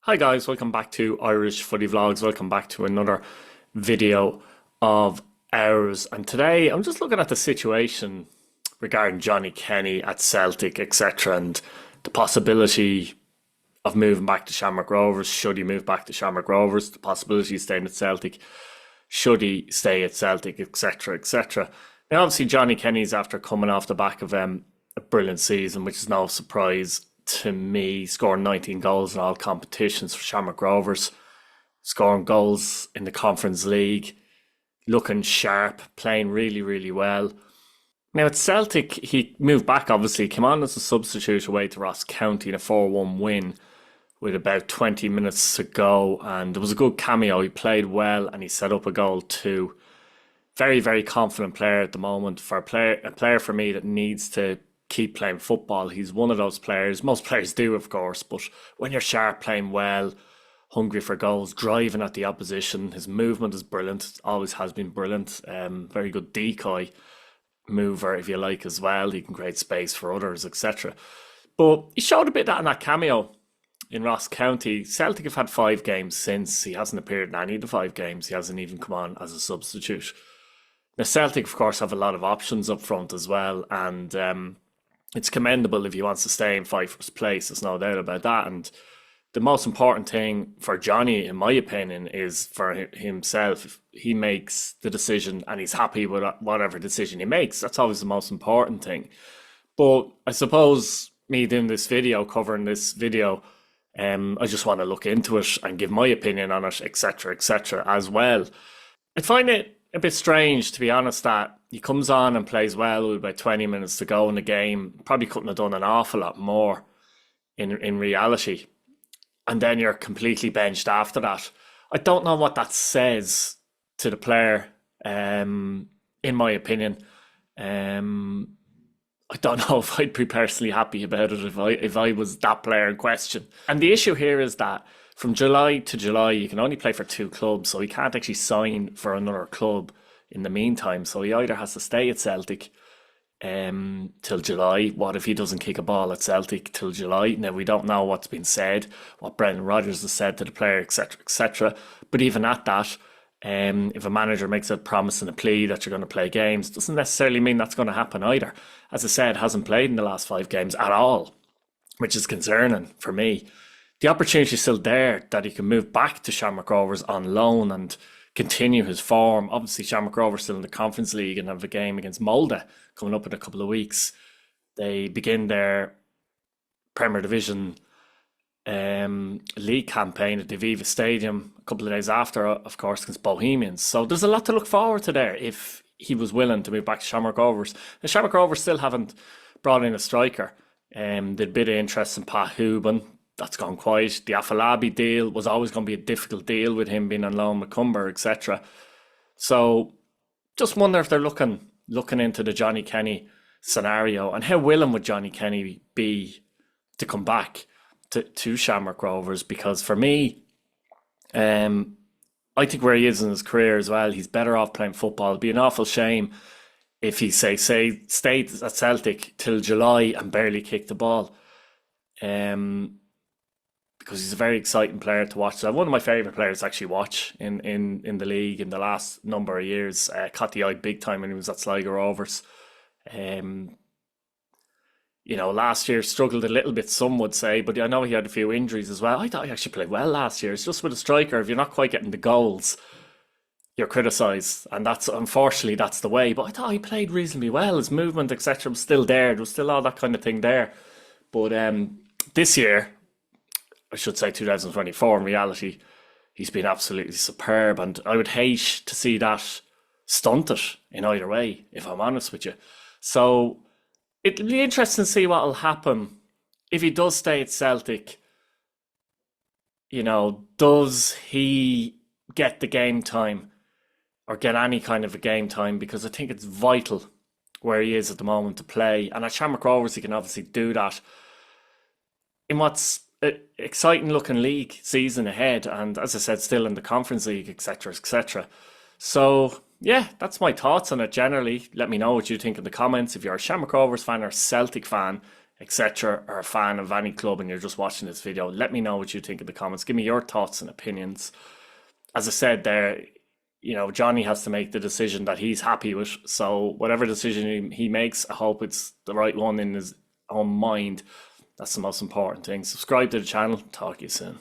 Hi guys, welcome back to Irish Footy Vlogs. Welcome back to another video of ours. And today I'm just looking at the situation regarding Johnny Kenny at Celtic, etc. and the possibility of moving back to Shamrock Rovers. Should he move back to Shamrock Rovers? The possibility of staying at Celtic. Should he stay at Celtic, etc., etc. Now, obviously, Johnny Kenny's after coming off the back of a brilliant season, which is no surprise to me, scoring 19 goals in all competitions for Shamrock Rovers, scoring goals in the Conference League, looking sharp, playing really, really well. Now at Celtic, he moved back, obviously, came on as a substitute away to Ross County in a 4-1 win with about 20 minutes to go, and it was a good cameo. He played well and he set up a goal too. Very, very confident player at the moment. For a player for me that needs to keep playing football. He's one of those players. Most players do, of course, but when you're sharp, playing well, hungry for goals, driving at the opposition, his movement is brilliant. Always has been brilliant. Very good decoy mover, if you like, as well. He can create space for others, etc. But he showed a bit of that in that cameo in Ross County. Celtic have had 5 games since. He hasn't appeared in any of the 5 games. He hasn't even come on as a substitute. Now, Celtic, of course, have a lot of options up front as well, and it's commendable if he wants to stay in fight for his place. There's no doubt about that. And the most important thing for Johnny, in my opinion, is for himself. If he makes the decision and he's happy with whatever decision he makes, that's always the most important thing. But I suppose me doing this video, covering this video, I just want to look into it and give my opinion on it, etc., etc. as well. I find it a bit strange, to be honest, that he comes on and plays well with about 20 minutes to go in the game. Probably couldn't have done an awful lot more in reality. And then you're completely benched after that. I don't know what that says to the player, in my opinion. I don't know if I'd be personally happy about it if I was that player in question. And the issue here is that from July to July, you can only play for 2 clubs, so he can't actually sign for another club in the meantime. So he either has to stay at Celtic till July. What if he doesn't kick a ball at Celtic till July? Now, we don't know what's been said, what Brendan Rodgers has said to the player, etc., etc. But even at that, if a manager makes a promise and a plea that you're going to play games, doesn't necessarily mean that's going to happen either. As I said, hasn't played in the last 5 games at all, which is concerning for me. The opportunity is still there that he can move back to Shamrock Rovers on loan and continue his form. Obviously, Shamrock Rovers still in the Conference League and have a game against Molde coming up in a couple of weeks. They begin their Premier Division league campaign at the Aviva Stadium a couple of days after, of course, against Bohemians. So there's a lot to look forward to there if he was willing to move back to Shamrock Rovers. The Shamrock Rovers still haven't brought in a striker. There'd a bit of interest in Pat Hooban. That's gone quiet. The Afolabi deal was always going to be a difficult deal with him being on loan with Cumber, etc. So just wonder if they're looking into the Johnny Kenny scenario, and how willing would Johnny Kenny be to come back to Shamrock Rovers? Because for me, I think where he is in his career as well, he's better off playing football. It'd be an awful shame if he stayed at Celtic till July and barely kicked the ball. Because he's a very exciting player to watch. So one of my favourite players to actually watch in the league in the last number of years. Caught the eye big time when he was at Sligo Rovers. Last year struggled a little bit, some would say, but I know he had a few injuries as well. I thought he actually played well last year. It's just with a striker, if you're not quite getting the goals, you're criticised, and unfortunately that's the way. But I thought he played reasonably well. His movement, etc., was still there. There was still all that kind of thing there. But this year, I should say 2024, in reality, he's been absolutely superb, and I would hate to see that stunted in either way, if I'm honest with you. So it'll be interesting to see what will happen if he does stay at Celtic. Does he get the game time or get any kind of a game time? Because I think it's vital where he is at the moment to play. And at Shamrock Rovers, he can obviously do that in what's an exciting looking league season ahead, and as I said, still in the Conference League, etc., etc. So yeah, that's my thoughts on it generally. Let me know what you think in the comments. If you're a Shamrock Rovers fan or Celtic fan, etc., are a fan of any club and you're just watching this video, let me know what you think in the comments. Give me your thoughts and opinions. As I said there, Johnny has to make the decision that he's happy with. So whatever decision he makes, I hope it's the right one in his own mind. That's the most important thing. Subscribe to the channel. Talk to you soon.